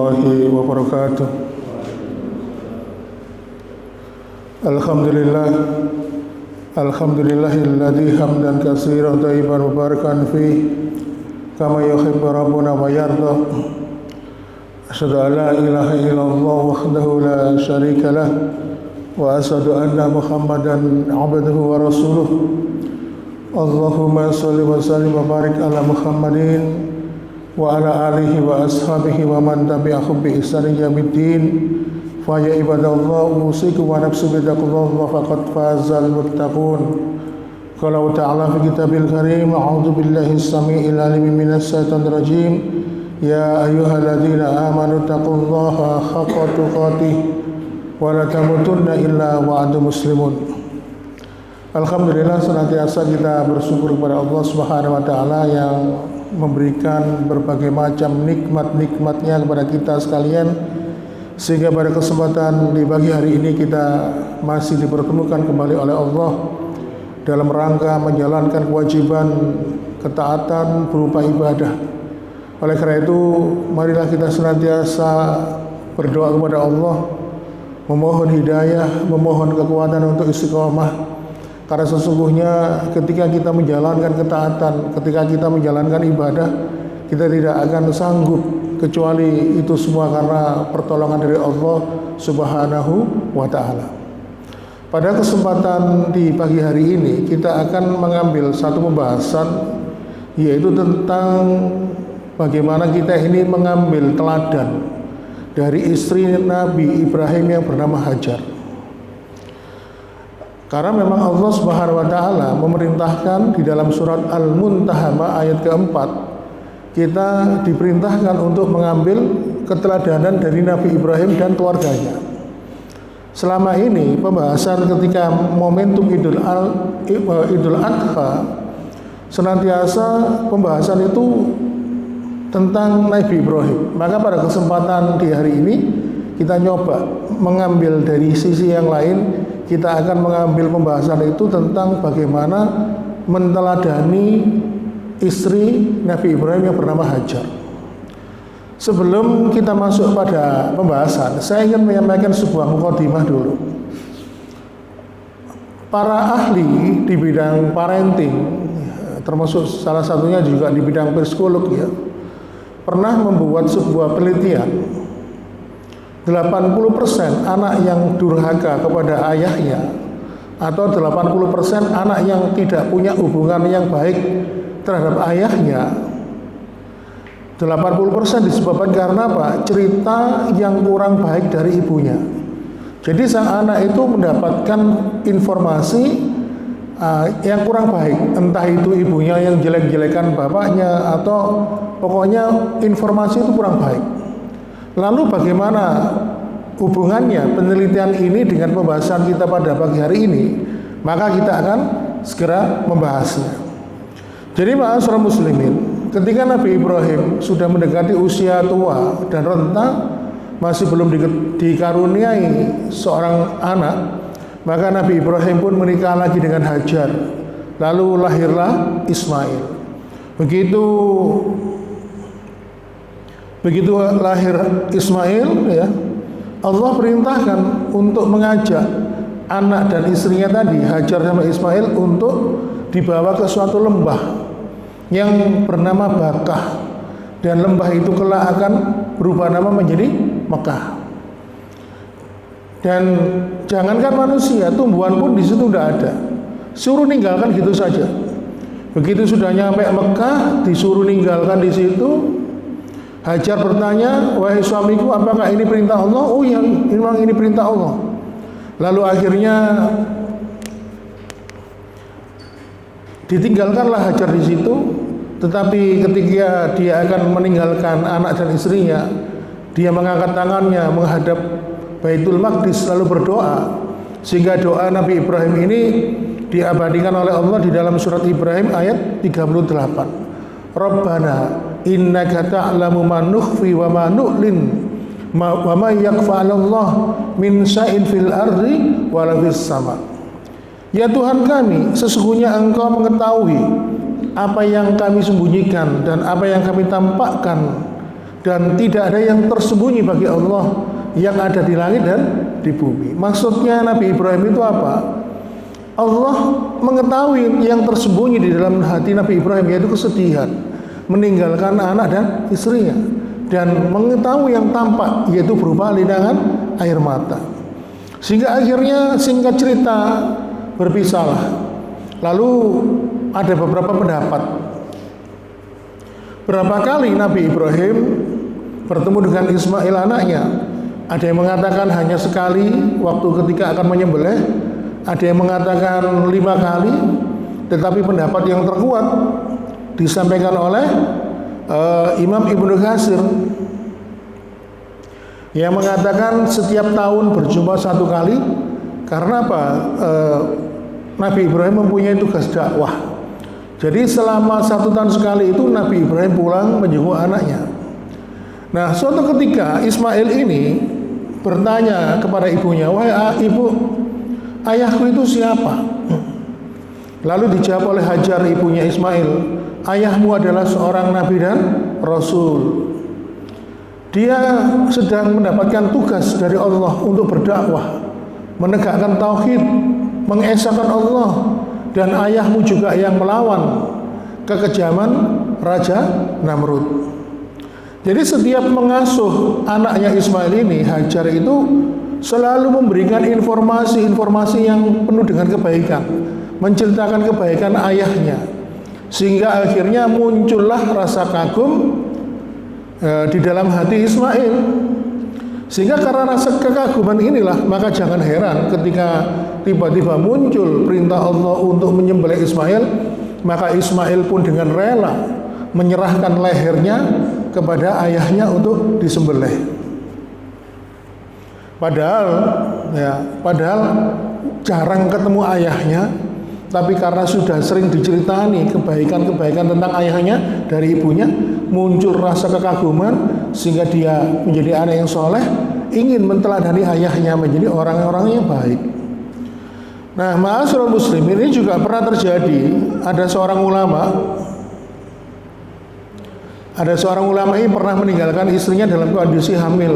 warahmatullahi wabarakatuh. Alhamdulillahilladzi hamdan katsiran thayyiban mubarakan fi kama yuhibbu rabbuna wa yarda. Asyhadu an la ilaha illallah wahdahu la syarika lah wa asyhadu anna Muhammadan abduhu wa rasuluh. Allahumma shalli wa sallim wa barik ala Muhammadin wa ala alihi wa ashabihi wa man tabi'ahum bi ihsanin yaumiddin. Fa ya ibadallah usikum wa nafsi bittaqwallah faqad fazal muttaqun. Qala ta'ala fi kitabil karim a'udzu billahi as-sami'il 'alim minas syaitonir rajim. Ya ayyuhalladzina amanu taqullaha haqqa tuqatih wa la tamutunna illa wa antum muslimun. Alhamdulillah, senantiasa kita bersyukur kepada Allah Subhanahu wa taala yang memberikan berbagai macam nikmat-nikmatnya kepada kita sekalian, sehingga pada kesempatan di pagi hari ini kita masih dipertemukan kembali oleh Allah dalam rangka menjalankan kewajiban ketaatan berupa ibadah. Oleh karena itu, marilah kita senantiasa berdoa kepada Allah, memohon hidayah, memohon kekuatan untuk istiqomah. Karena sesungguhnya ketika kita menjalankan ketaatan, ketika kita menjalankan ibadah, kita tidak akan sanggup kecuali itu semua karena pertolongan dari Allah Subhanahu wa ta'ala. Pada kesempatan di pagi hari ini kita akan mengambil satu pembahasan, yaitu tentang bagaimana kita ini mengambil teladan dari istri Nabi Ibrahim yang bernama Hajar. Karena memang Allah Subhanahu wa taala memerintahkan di dalam surat Al-Muntahamah ayat keempat, kita diperintahkan untuk mengambil keteladanan dari Nabi Ibrahim dan keluarganya. Selama ini pembahasan ketika momentum Idul Adha, senantiasa pembahasan itu tentang Nabi Ibrahim. Maka pada kesempatan di hari ini kita nyoba mengambil dari sisi yang lain. Kita akan mengambil pembahasan itu tentang bagaimana menteladani istri Nabi Ibrahim yang bernama Hajar. Sebelum kita masuk pada pembahasan, saya ingin menyampaikan sebuah mukadimah dulu. Para ahli di bidang parenting, termasuk salah satunya juga di bidang psikolog ya, pernah membuat sebuah penelitian. 80% anak yang durhaka kepada ayahnya, atau 80% anak yang tidak punya hubungan yang baik terhadap ayahnya, 80% disebabkan karena apa? Cerita yang kurang baik dari ibunya. Jadi sang anak itu mendapatkan informasi yang kurang baik, entah itu ibunya yang jelek-jelekan bapaknya, atau pokoknya informasi itu kurang baik. Lalu bagaimana hubungannya penelitian ini dengan pembahasan kita pada pagi hari ini? Maka kita akan segera membahasnya. Jadi ma'asyiral muslimin, ketika Nabi Ibrahim sudah mendekati usia tua dan renta, masih belum dikaruniai seorang anak, maka Nabi Ibrahim pun menikah lagi dengan Hajar. Lalu lahirlah Ismail. Begitu lahir Ismail ya, Allah perintahkan untuk mengajak anak dan istrinya tadi, Hajar sama Ismail, untuk dibawa ke suatu lembah yang bernama Bakah, dan lembah itu kelak akan berubah nama menjadi Mekah. Dan jangankan manusia, tumbuhan pun di situ tidak ada, suruh ninggalkan gitu saja. Begitu sudah nyampe Mekah, disuruh ninggalkan di situ. Hajar bertanya, wahai suamiku, apakah ini perintah Allah? Oh iya, memang ini perintah Allah. Lalu akhirnya ditinggalkanlah Hajar di situ. Tetapi ketika dia akan meninggalkan anak dan istrinya, dia mengangkat tangannya menghadap Baitul Maqdis lalu berdoa, sehingga doa Nabi Ibrahim ini diabadikan oleh Allah di dalam surat Ibrahim ayat 38. Rabbana innaka ta'lamu ma nukhfi wa ma nu'lin wa ma yakfa'alallah min sya'in fil ardi wa la fis sama. Ya Tuhan kami, sesungguhnya Engkau mengetahui apa yang kami sembunyikan dan apa yang kami tampakkan dan tidak ada yang tersembunyi bagi Allah yang ada di langit dan di bumi. Maksudnya Nabi Ibrahim itu apa? Allah mengetahui yang tersembunyi di dalam hati Nabi Ibrahim, yaitu kesedihan meninggalkan anak dan istrinya, dan mengetahui yang tampak, yaitu berupa linangan air mata. Sehingga akhirnya singkat cerita berpisahlah. Lalu ada beberapa pendapat berapa kali Nabi Ibrahim bertemu dengan Ismail anaknya. Ada yang mengatakan hanya sekali waktu ketika akan menyembelih, ada yang mengatakan 5 kali, tetapi pendapat yang terkuat disampaikan oleh Imam Ibnu Katsir yang mengatakan setiap tahun berjumpa 1 kali. Karena apa? Nabi Ibrahim mempunyai tugas dakwah. Jadi selama 1 tahun sekali itu Nabi Ibrahim pulang menjenguk anaknya. Nah, suatu ketika Ismail ini bertanya kepada ibunya, "Wahai ibu, ayahku itu siapa?" Lalu dijawab oleh Hajar, ibunya Ismail, "Ayahmu adalah seorang nabi dan rasul. Dia sedang mendapatkan tugas dari Allah untuk berdakwah, menegakkan tauhid, mengesahkan Allah, dan ayahmu juga yang melawan kekejaman Raja Namrud." Jadi setiap mengasuh anaknya Ismail ini, Hajar itu selalu memberikan informasi-informasi yang penuh dengan kebaikan, menceritakan kebaikan ayahnya, sehingga akhirnya muncullah rasa kagum di dalam hati Ismail. Sehingga karena rasa kekaguman inilah, maka jangan heran ketika tiba-tiba muncul perintah Allah untuk menyembelih Ismail, maka Ismail pun dengan rela menyerahkan lehernya kepada ayahnya untuk disembelih. Padahal jarang ketemu ayahnya, tapi karena sudah sering diceritani kebaikan-kebaikan tentang ayahnya dari ibunya, muncul rasa kekaguman sehingga dia menjadi anak yang soleh, ingin menteladani ayahnya menjadi orang-orang yang baik. Nah, ma'asyiral muslimin, ini juga pernah terjadi. Ada seorang ulama ini pernah meninggalkan istrinya dalam kondisi hamil.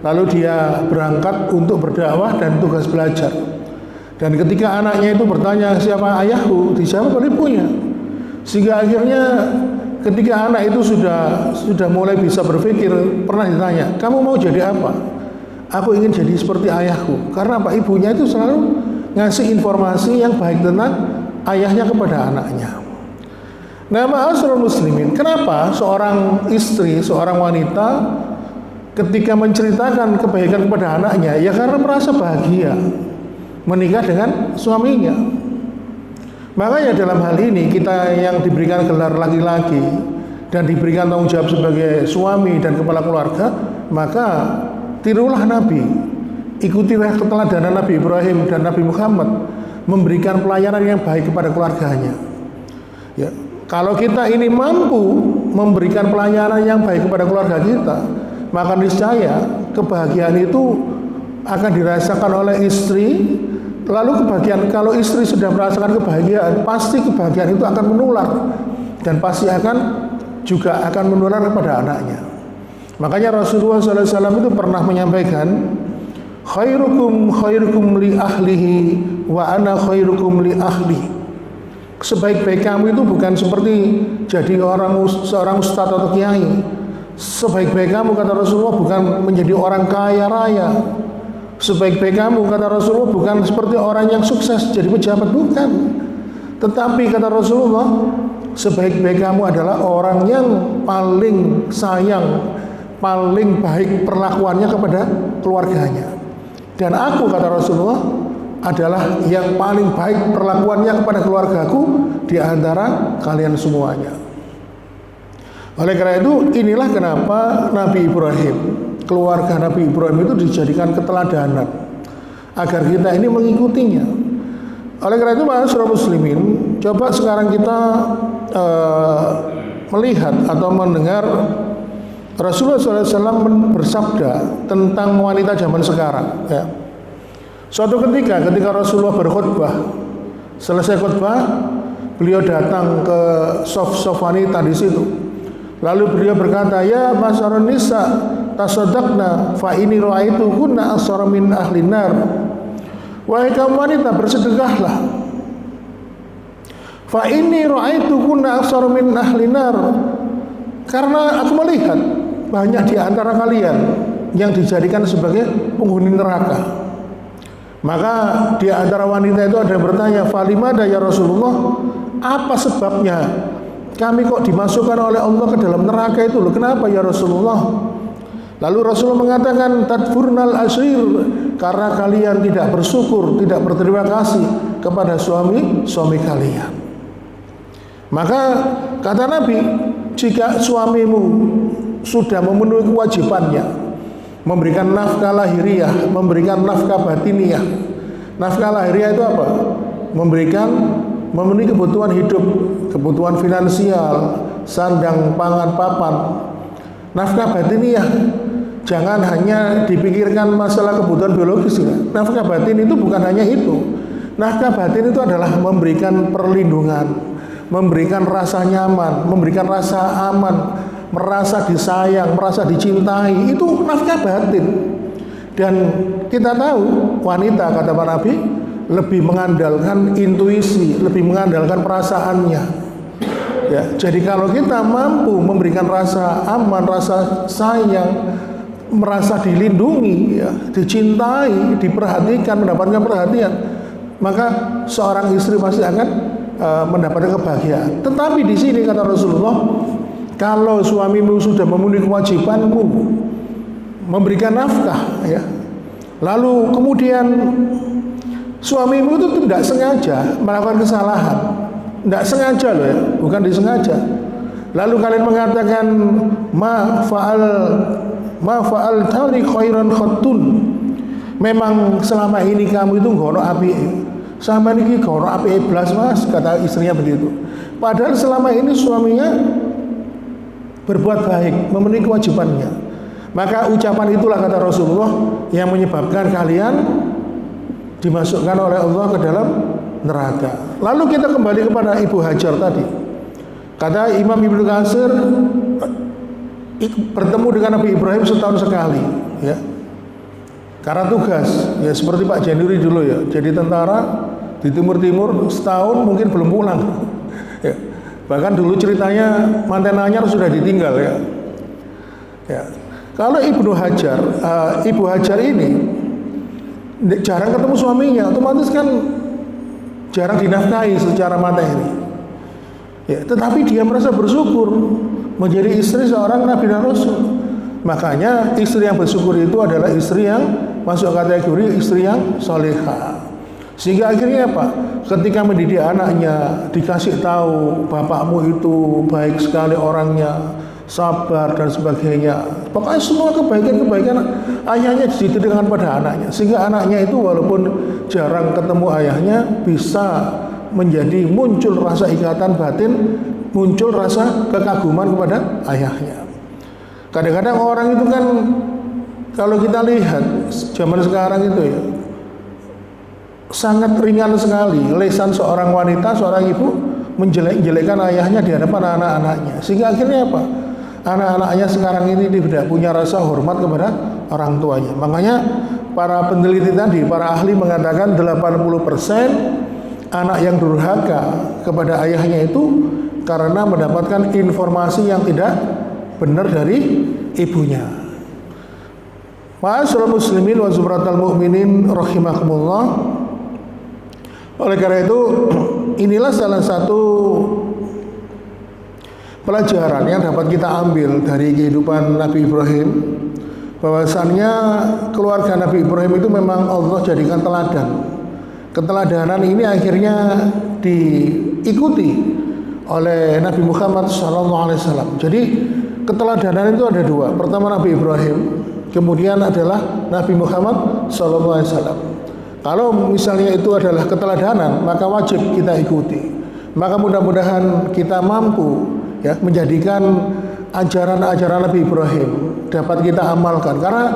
Lalu dia berangkat untuk berdakwah dan tugas belajar. Dan ketika anaknya itu bertanya, "Siapa ayahku?" dijawab oleh ibunya. Sehingga akhirnya ketika anak itu sudah mulai bisa berpikir, pernah ditanya, "Kamu mau jadi apa?" "Aku ingin jadi seperti ayahku." Karena apa? Ibunya itu selalu ngasih informasi yang baik tentang ayahnya kepada anaknya. Nah, ma'asyiral muslimin, kenapa seorang istri, seorang wanita ketika menceritakan kebaikan kepada anaknya? Ya karena merasa bahagia menikah dengan suaminya. Makanya dalam hal ini kita yang diberikan gelar laki-laki dan diberikan tanggung jawab sebagai suami dan kepala keluarga, maka tirulah Nabi, ikutilah keteladanan Nabi Ibrahim dan Nabi Muhammad, memberikan pelayanan yang baik kepada keluarganya. Ya, kalau kita ini mampu memberikan pelayanan yang baik kepada keluarga kita, maka niscaya kebahagiaan itu akan dirasakan oleh istri. Lalu kebahagiaan, kalau istri sudah merasakan kebahagiaan, pasti kebahagiaan itu akan menular dan pasti juga akan menular kepada anaknya. Makanya Rasulullah SAW itu pernah menyampaikan, khairukum li ahlihi wa ana khairukum li ahli. Sebaik-baik kamu itu bukan seperti jadi seorang ustadz atau kiai. Sebaik-baik kamu, kata Rasulullah, bukan menjadi orang kaya raya. Sebaik-baik kamu, kata Rasulullah, bukan seperti orang yang sukses jadi pejabat, bukan. Tetapi kata Rasulullah, sebaik-baik kamu adalah orang yang paling sayang, paling baik perlakuannya kepada keluarganya. Dan aku, kata Rasulullah, adalah yang paling baik perlakuannya kepada keluargaku di antara kalian semuanya. Oleh karena itu, inilah kenapa Nabi Ibrahim, keluarga Nabi Ibrahim itu dijadikan keteladanan agar kita ini mengikutinya. Oleh karena itu, ma'asyiral muslimin, coba sekarang kita melihat atau mendengar Rasulullah SAW bersabda tentang wanita zaman sekarang. Ya. Suatu ketika Rasulullah berkhutbah, selesai khutbah, beliau datang ke sof wanita di situ. Lalu beliau berkata, ya masyarun nisa tasaddaqna fa ini ra'aitukunna asara min ahli nar. Wahai kaum wanita, bersedekahlah. Fa ini ra'aitukunna asara min ahli nar. Karena aku melihat banyak di antara kalian yang dijadikan sebagai penghuni neraka. Maka di antara wanita itu ada yang bertanya, falimada ya Rasulullah, apa sebabnya kami kok dimasukkan oleh Allah ke dalam neraka itu loh, kenapa ya Rasulullah? Lalu Rasulullah mengatakan, tadfurnal ashir, karena kalian tidak bersyukur, tidak berterima kasih kepada suami kalian. Maka kata Nabi, jika suamimu sudah memenuhi kewajibannya, memberikan nafkah lahiriah, memberikan nafkah batiniah. Nafkah lahiriah itu apa? Memenuhi kebutuhan hidup, kebutuhan finansial, sandang, pangan, papan. Nafkah batiniah, jangan hanya dipikirkan masalah kebutuhan biologis. Nafkah batin itu bukan hanya itu. Nafkah batin itu adalah memberikan perlindungan, memberikan rasa nyaman, memberikan rasa aman, merasa disayang, merasa dicintai. Itu nafkah batin. Dan kita tahu wanita, kata Pak Nabi, lebih mengandalkan intuisi, lebih mengandalkan perasaannya. Ya, jadi kalau kita mampu memberikan rasa aman, rasa sayang, merasa dilindungi, ya, dicintai, diperhatikan, mendapatkan perhatian, maka seorang istri pasti akan mendapatkan kebahagiaan. Tetapi di sini kata Rasulullah, kalau suamimu sudah memenuhi kewajibanmu memberikan nafkah, ya, lalu kemudian suamimu itu tidak sengaja melakukan kesalahan, tidak sengaja loh ya, bukan disengaja. Lalu kalian mengatakan ma faal tali khairan khattun. Memang selama ini kamu itu ngono api, sama ini ngono api blas mas, kata istrinya begitu. Padahal selama ini suaminya berbuat baik, memenuhi kewajibannya. Maka ucapan itulah kata Rasulullah yang menyebabkan kalian dimasukkan oleh Allah ke dalam neraka. Lalu kita kembali kepada Ibu Hajar tadi. Kata Imam Ibnu Katsir, bertemu dengan Nabi Ibrahim setahun sekali, ya. Karena tugas, ya seperti Pak Januri dulu ya, jadi tentara di Timur setahun mungkin belum pulang. Ya. Bahkan dulu ceritanya manten anyar sudah ditinggal ya. Ya. Kalau Ibu Hajar ini jarang ketemu suaminya, otomatis kan jarang dinafkahi secara materi. Ya, tetapi dia merasa bersyukur menjadi istri seorang Nabi dan Rasul. Makanya istri yang bersyukur itu adalah istri yang masuk kategori istri yang solehah. Sehingga akhirnya apa? Ketika mendidik anaknya, dikasih tahu bapakmu itu baik sekali orangnya, sabar dan sebagainya. Pokoknya semua kebaikan-kebaikan ayahnya ditujukan pada anaknya. Sehingga anaknya itu walaupun jarang ketemu ayahnya, bisa menjadi muncul rasa ikatan batin, muncul rasa kekaguman kepada ayahnya. Kadang-kadang orang itu kan, kalau kita lihat zaman sekarang itu ya, sangat ringan sekali lesan seorang wanita, seorang ibu menjelek-jelekkan ayahnya di hadapan anak-anaknya. Sehingga akhirnya apa? Anak-anaknya sekarang ini tidak punya rasa hormat kepada orang tuanya. Makanya para peneliti tadi, para ahli mengatakan 80% anak yang durhaka kepada ayahnya itu karena mendapatkan informasi yang tidak benar dari ibunya. Ma'asyiral muslimin wa zumratal mu'minin rahimakumullah. Oleh karena itu, inilah salah satu pelajaran yang dapat kita ambil dari kehidupan Nabi Ibrahim, bahwasannya keluarga Nabi Ibrahim itu memang Allah jadikan teladan. Keteladanan ini akhirnya diikuti oleh Nabi Muhammad SAW. Jadi keteladanan itu ada dua. Pertama Nabi Ibrahim, kemudian adalah Nabi Muhammad SAW. Kalau misalnya itu adalah keteladanan, maka wajib kita ikuti. Maka mudah-mudahan kita mampu ya menjadikan ajaran-ajaran Nabi Ibrahim dapat kita amalkan. Karena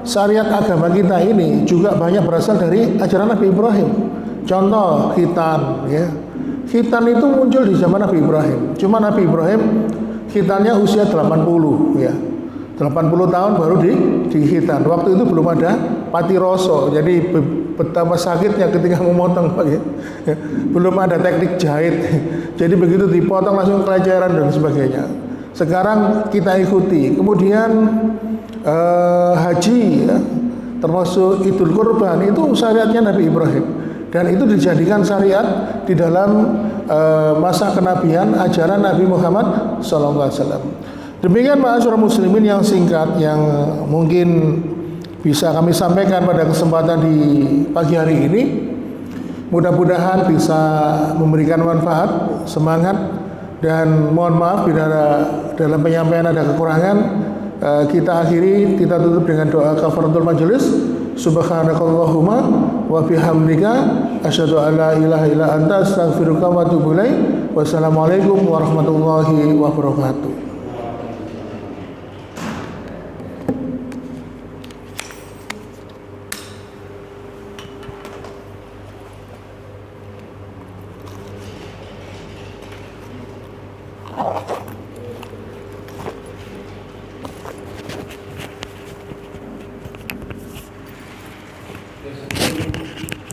syariat agama kita ini juga banyak berasal dari ajaran Nabi Ibrahim. Contoh khitan ya. Khitan itu muncul di zaman Nabi Ibrahim. Cuma Nabi Ibrahim khitannya usia 80 ya. 80 tahun baru dikhitan. Waktu itu belum ada patiroso, jadi betapa sakitnya ketika memotong ya. Belum ada teknik jahit, jadi begitu dipotong langsung keleceran dan sebagainya. Sekarang kita ikuti. Kemudian haji ya, termasuk Idul Kurban itu syariatnya Nabi Ibrahim, dan itu dijadikan syariat di dalam masa kenabian ajaran Nabi Muhammad SAW. Demikian ma'asyiral muslimin yang singkat yang mungkin bisa kami sampaikan pada kesempatan di pagi hari ini. Mudah-mudahan bisa memberikan manfaat, semangat, dan mohon maaf bila dalam penyampaian ada kekurangan. Kita akhiri, kita tutup dengan doa kafaratul majelis. Subhanakallahumma wa bihamdika asyhadu an la ilaha illa anta astaghfiruka wa atubu ilaik. Wassalamualaikum warahmatullahi wabarakatuh. Yes.